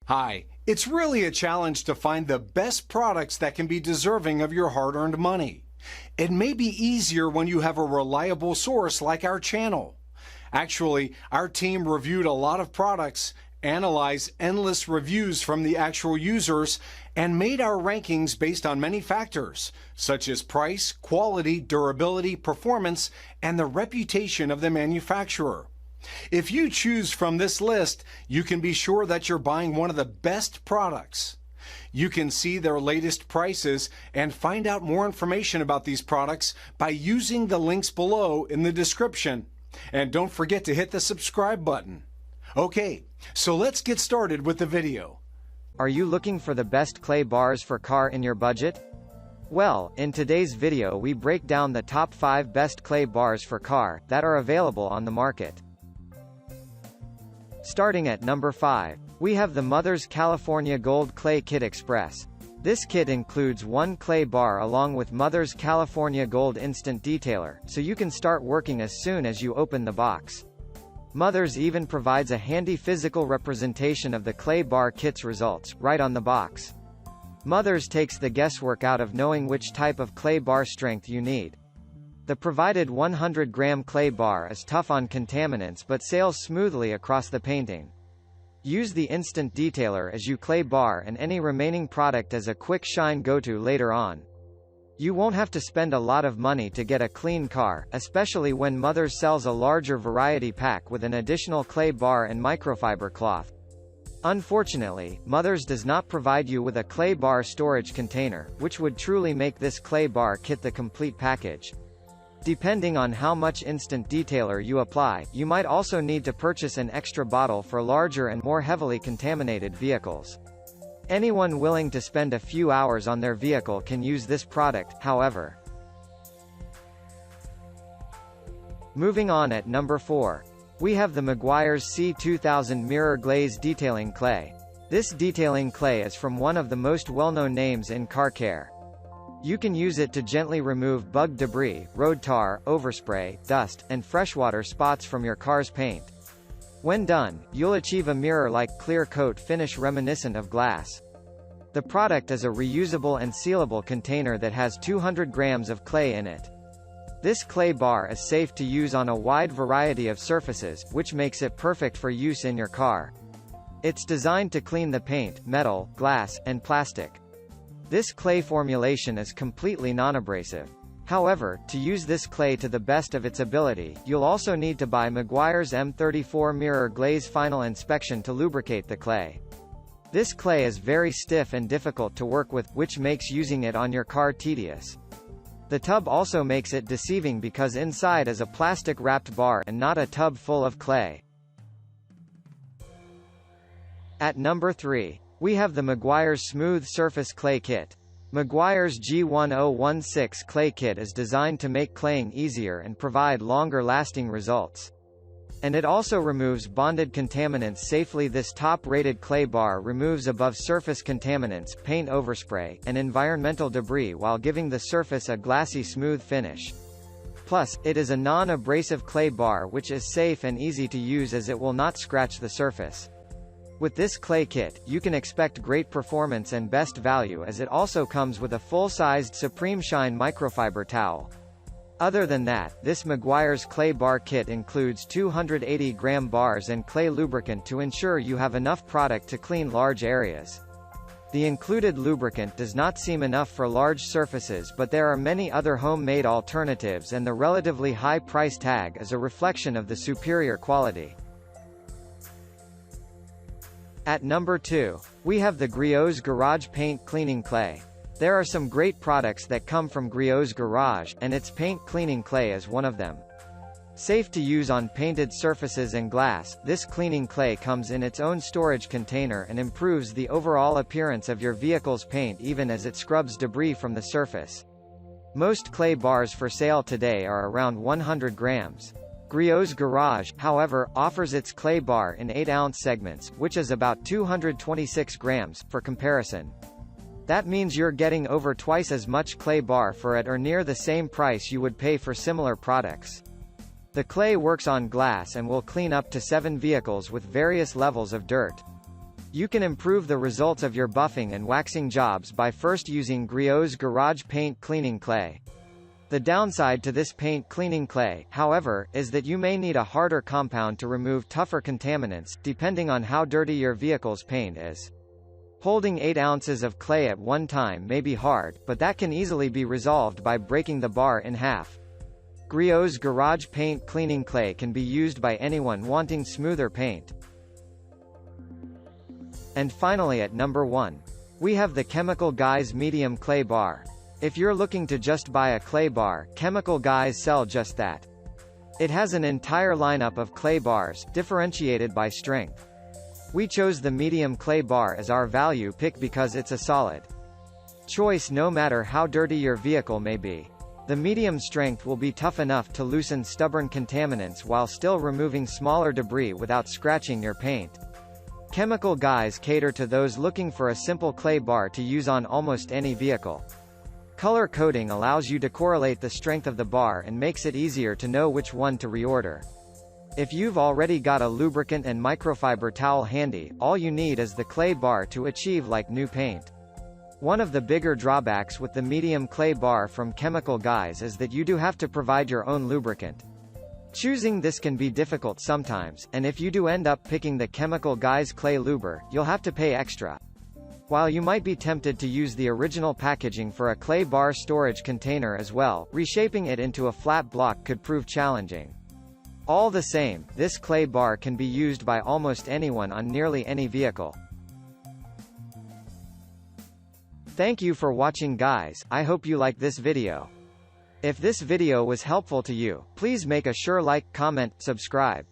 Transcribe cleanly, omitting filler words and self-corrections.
Hi, it's really a challenge to find the best products that can be deserving of your hard-earned money. It may be easier when you have a reliable source like our channel. Actually, our team reviewed a lot of products, analyzed endless reviews from the actual users, and made our rankings based on many factors, such as price, quality, durability, performance, and the reputation of the manufacturer. If you choose from this list, you can be sure that you're buying one of the best products. You can see their latest prices and find out more information about these products by using the links below in the description. And don't forget to hit the subscribe button. Okay, so let's get started with the video. Are you looking for the best clay bars for car in your budget? Well, in today's video we break down the top 5 best clay bars for car that are available on the market. Starting at number 5, we have the Mother's California Gold Clay Kit Express. This kit includes one clay bar along with Mother's California Gold Instant Detailer, so you can start working as soon as you open the box. Mother's even provides a handy physical representation of the clay bar kit's results, right on the box. Mother's takes the guesswork out of knowing which type of clay bar strength you need. The provided 100-gram clay bar is tough on contaminants but sails smoothly across the painting. Use the Instant Detailer as you clay bar and any remaining product as a quick shine go-to later on. You won't have to spend a lot of money to get a clean car, especially when Mother's sells a larger variety pack with an additional clay bar and microfiber cloth. Unfortunately, Mother's does not provide you with a clay bar storage container, which would truly make this clay bar kit the complete package. Depending on how much Instant Detailer you apply, you might also need to purchase an extra bottle for larger and more heavily contaminated vehicles. Anyone willing to spend a few hours on their vehicle can use this product, however. Moving on at number 4. We have the Meguiar's C2000 Mirror Glaze Detailing Clay. This detailing clay is from one of the most well-known names in car care. You can use it to gently remove bug debris, road tar, overspray, dust, and freshwater spots from your car's paint. When done, you'll achieve a mirror-like clear coat finish reminiscent of glass. The product is a reusable and sealable container that has 200 grams of clay in it. This clay bar is safe to use on a wide variety of surfaces, which makes it perfect for use in your car. It's designed to clean the paint, metal, glass, and plastic. This clay formulation is completely non-abrasive. However, to use this clay to the best of its ability, you'll also need to buy Meguiar's M34 Mirror Glaze Final Inspection to lubricate the clay. This clay is very stiff and difficult to work with, which makes using it on your car tedious. The tub also makes it deceiving because inside is a plastic-wrapped bar and not a tub full of clay. At number 3. We have the Meguiar's Smooth Surface Clay Kit. Meguiar's G1016 Clay Kit is designed to make claying easier and provide longer-lasting results. And it also removes bonded contaminants safely. This top-rated clay bar removes above-surface contaminants, paint overspray, and environmental debris while giving the surface a glassy smooth finish. Plus, it is a non-abrasive clay bar which is safe and easy to use as it will not scratch the surface. With this clay kit, you can expect great performance and best value as it also comes with a full-sized Supreme Shine microfiber towel. Other than that, this Meguiar's clay bar kit includes 280-gram bars and clay lubricant to ensure you have enough product to clean large areas. The included lubricant does not seem enough for large surfaces, but there are many other homemade alternatives and the relatively high price tag is a reflection of the superior quality. At number 2, we have the Griot's Garage Paint Cleaning Clay. There are some great products that come from Griot's Garage, and its paint cleaning clay is one of them. Safe to use on painted surfaces and glass, this cleaning clay comes in its own storage container and improves the overall appearance of your vehicle's paint even as it scrubs debris from the surface. Most clay bars for sale today are around 100 grams. Griot's Garage, however, offers its clay bar in 8-ounce segments, which is about 226 grams, for comparison. That means you're getting over twice as much clay bar for at or near the same price you would pay for similar products. The clay works on glass and will clean up to 7 vehicles with various levels of dirt. You can improve the results of your buffing and waxing jobs by first using Griot's Garage Paint Cleaning Clay. The downside to this paint cleaning clay, however, is that you may need a harder compound to remove tougher contaminants, depending on how dirty your vehicle's paint is. Holding 8 ounces of clay at one time may be hard, but that can easily be resolved by breaking the bar in half. Griot's Garage Paint Cleaning Clay can be used by anyone wanting smoother paint. And finally at number 1. We have the Chemical Guys Medium Clay Bar. If you're looking to just buy a clay bar, Chemical Guys sell just that. It has an entire lineup of clay bars, differentiated by strength. We chose the medium clay bar as our value pick because it's a solid choice no matter how dirty your vehicle may be. The medium strength will be tough enough to loosen stubborn contaminants while still removing smaller debris without scratching your paint. Chemical Guys cater to those looking for a simple clay bar to use on almost any vehicle. Color coding allows you to correlate the strength of the bar and makes it easier to know which one to reorder. If you've already got a lubricant and microfiber towel handy, all you need is the clay bar to achieve like new paint. One of the bigger drawbacks with the medium clay bar from Chemical Guys is that you do have to provide your own lubricant. Choosing this can be difficult sometimes, and if you do end up picking the Chemical Guys clay luber, you'll have to pay extra. While you might be tempted to use the original packaging for a clay bar storage container as well, reshaping it into a flat block could prove challenging. All the same, this clay bar can be used by almost anyone on nearly any vehicle. Thank you for watching guys, I hope you liked this video. If this video was helpful to you, please make a sure like, comment, subscribe.